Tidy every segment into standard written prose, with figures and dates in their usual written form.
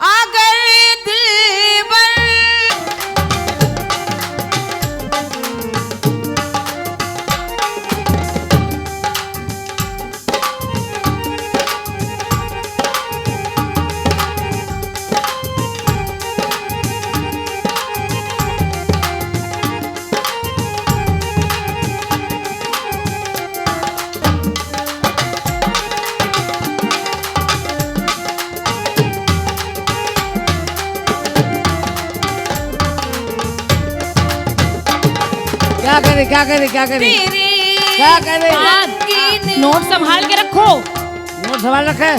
अगर दिलबर क्या करे तेरे क्या करे? नोट संभाल के रखो। नोट संभाल रखे?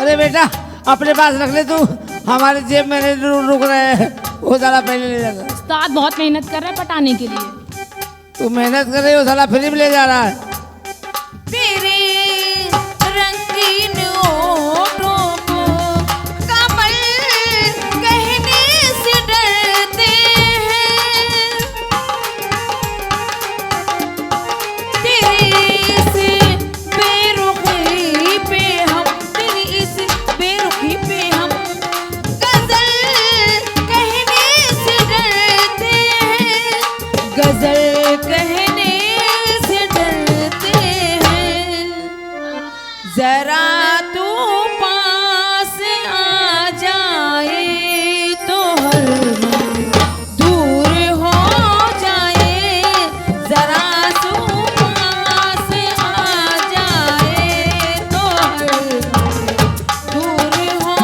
अरे बेटा अपने पास रख ले तू, हमारे जेब में नहीं रुक रहे हैं, वो साला पहले ले जाता। उस्ताद बहुत मेहनत कर रहा है पटाने के लिए। तू मेहनत कर रही हो, साला फ्री में ले जा रहा है। तेरे रंगीन होठों को कमल कहने से डरते हैं, तेरी इस बेरुखी पे हम, तेरी इस बेरुखी पे हम गजल कहने से डरते हैं, गजल कहने से डरते हैं। जरा तू पास आ जाए तो हर गम दूर हो जाए, जरा तू पास आ जाए तो हर गम दूर हो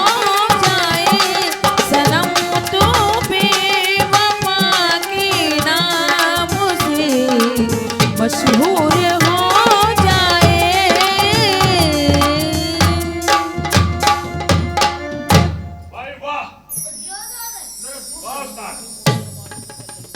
जाए, सनम तू बेवफा के नाम से मशहूर हो जाए। भाई वाह वाह उस्ताद।